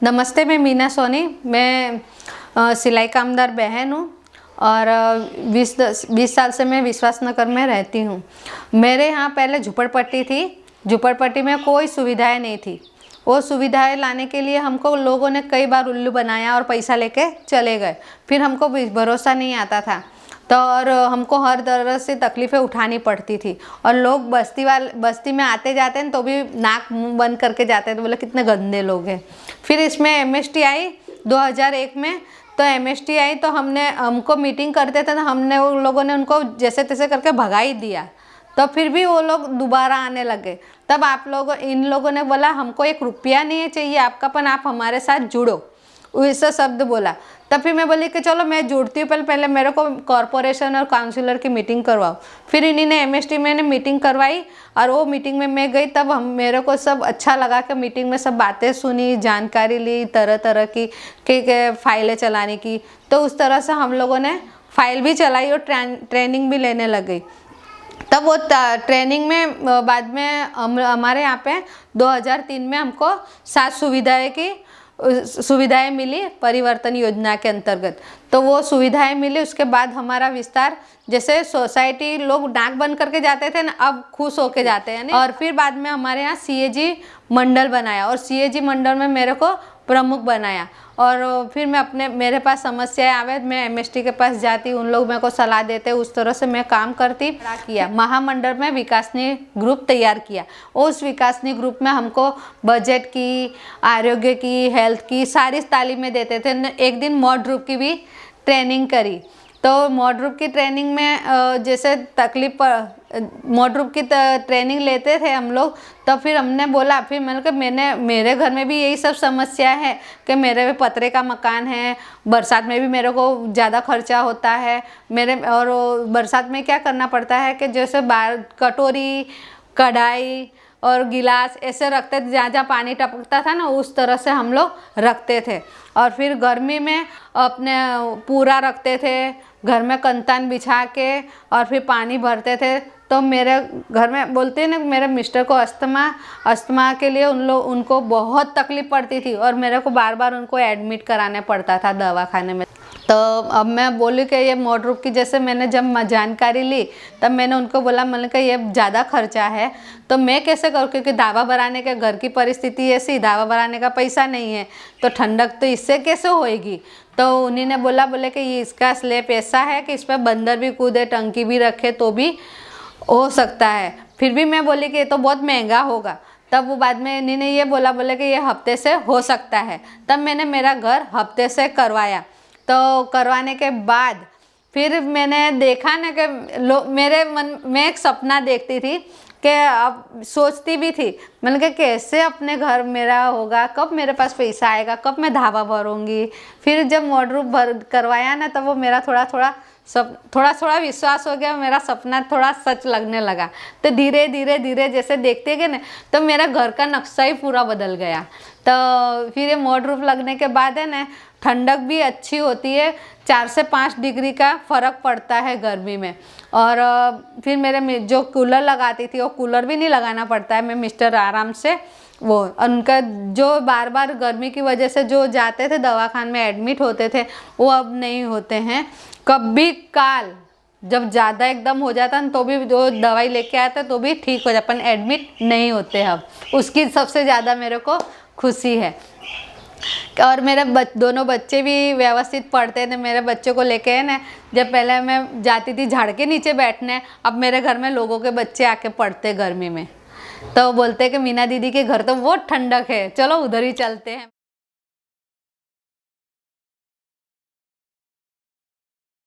नमस्ते, मैं मीना सोनी। मैं सिलाई कामदार बहन हूँ और 20 साल से मैं विश्वास नगर में रहती हूँ। मेरे यहाँ पहले झुपड़पट्टी थी। झुपड़पट्टी में कोई सुविधाएं नहीं थी। वो सुविधाएं लाने के लिए हमको लोगों ने कई बार उल्लू बनाया और पैसा लेके चले गए। फिर हमको भरोसा नहीं आता था तो और हमको हर तरह से तकलीफ़ें उठानी पड़ती थी। और लोग बस्ती में आते जाते हैं तो भी नाक मुंह बंद करके जाते हैं, तो बोले कितने गंदे लोग हैं। फिर इसमें एमएसटी आई 2001 में। तो एमएसटी आई तो हमको मीटिंग करते थे तो हमने उन लोगों ने उनको जैसे तैसे करके भगा ही दिया। तो फिर भी वो लोग दोबारा आने लगे। तब इन लोगों ने बोला हमको 1 रुपया नहीं चाहिए आपका, पर आप हमारे साथ जुड़ो, वैसा शब्द बोला। तब फिर मैं बोली कि चलो मैं जुड़ती हूँ, पहले मेरे को कॉरपोरेशन और काउंसिलर की मीटिंग करवाओ। फिर इन्हीं ने एमएसटी में मीटिंग करवाई और वो मीटिंग में मैं गई। तब मेरे को सब अच्छा लगा कि मीटिंग में सब बातें सुनी, जानकारी ली तरह तरह की फाइलें चलाने की। तो उस तरह से हम लोगों ने फाइल भी चलाई और ट्रेनिंग भी लेने लग गई। तब वो ट्रेनिंग में बाद में हमारे यहाँ पे 2003 में हमको 7 सुविधाएं मिली परिवर्तन योजना के अंतर्गत। तो वो सुविधाएं मिली। उसके बाद हमारा विस्तार, जैसे सोसाइटी लोग नाक बंद करके जाते थे ना, अब खुश होके जाते हैं। और फिर बाद में हमारे यहाँ सीएजी मंडल बनाया और सीएजी मंडल में मेरे को प्रमुख बनाया। और फिर मेरे पास समस्याएं आवे, मैं एमएसटी के पास जाती, उन लोग मेरे को सलाह देते, उस तरह से मैं काम करती किया। महामंडल में विकासनीय ग्रुप तैयार किया। उस विकासनीय ग्रुप में हमको बजट की, आरोग्य की, हेल्थ की सारी तालीमें देते थे। एक दिन मॉड ग्रुप की भी ट्रेनिंग करी। तो मॉड ग्रुप की ट्रेनिंग में जैसे मॉड ग्रुप की ट्रेनिंग लेते थे हम लोग। तो फिर हमने बोला, फिर मेरे घर में भी यही सब समस्या है कि मेरे पतरे का मकान है, बरसात में भी मेरे को ज़्यादा खर्चा होता है और बरसात में क्या करना पड़ता है कि जैसे कटोरी, कढ़ाई और गिलास ऐसे रखते थे, जहाँ जहाँ पानी टपकता था ना उस तरह से हम लोग रखते थे। और फिर गर्मी में अपने पूरा रखते थे, घर में कंतान बिछा के और फिर पानी भरते थे। तो मेरे घर में बोलते हैं ना, मेरे मिस्टर को अस्थमा के लिए उनको बहुत तकलीफ़ पड़ती थी और मेरे को बार बार उनको एडमिट कराने पड़ता था दवाखाने में। तो अब मैं बोली कि ये मॉड ग्रुप की जैसे मैंने जब जानकारी ली तब मैंने उनको बोला, मैंने कहा ये ज़्यादा खर्चा है तो मैं कैसे करूँ, क्योंकि दावा भराने के घर की परिस्थिति ऐसी, दावा भराने का पैसा नहीं है तो ठंडक तो इससे कैसे होएगी। तो उन्हीं ने बोले कि ये इसका स्लैब ऐसा है कि इस पर बंदर भी कूदे, टंकी भी रखे तो भी हो सकता है। फिर भी मैं बोली कि ये तो बहुत महंगा होगा। तब वो बाद में इन्हीं ने ये बोले कि ये हफ्ते से हो सकता है। तब मैंने मेरा घर हफ्ते से करवाया। तो करवाने के बाद फिर मैंने देखा ना कि मेरे मन में एक सपना देखती थी कि अब सोचती भी थी, मैंने कहा कैसे अपने घर मेरा होगा, कब मेरे पास पैसा आएगा, कब मैं धावा भरूंगी। फिर जब मॉड ग्रुप करवाया ना तब वो मेरा थोड़ा विश्वास हो गया, मेरा सपना थोड़ा सच लगने लगा। तो धीरे धीरे जैसे देखते गए ना तो मेरा घर का नक्शा ही पूरा बदल गया। तो फिर ये मॉड ग्रुप लगने के बाद है ना ठंडक भी अच्छी होती है, 4 से 5 डिग्री का फ़र्क पड़ता है गर्मी में। और फिर मेरे जो कूलर लगाती थी वो कूलर भी नहीं लगाना पड़ता है, मैं मिस्टर आराम से वो उनका जो बार बार गर्मी की वजह से जो जाते थे दवाखाने में एडमिट होते थे वो अब नहीं होते हैं। कभी काल जब ज़्यादा एकदम हो जाता है तो भी जो दवाई लेके आते तो भी ठीक हो जाता, पर एडमिट नहीं होते अब। उसकी सबसे ज़्यादा मेरे को खुशी है। और मेरे दोनों बच्चे भी व्यवस्थित पढ़ते थे। मेरे बच्चों को लेके है ना, जब पहले मैं जाती थी झाड़ के नीचे बैठने, अब मेरे घर में लोगों के बच्चे आके पढ़ते गर्मी में। तो बोलते कि मीना दीदी के घर तो बहुत ठंडक है, चलो उधर ही चलते हैं।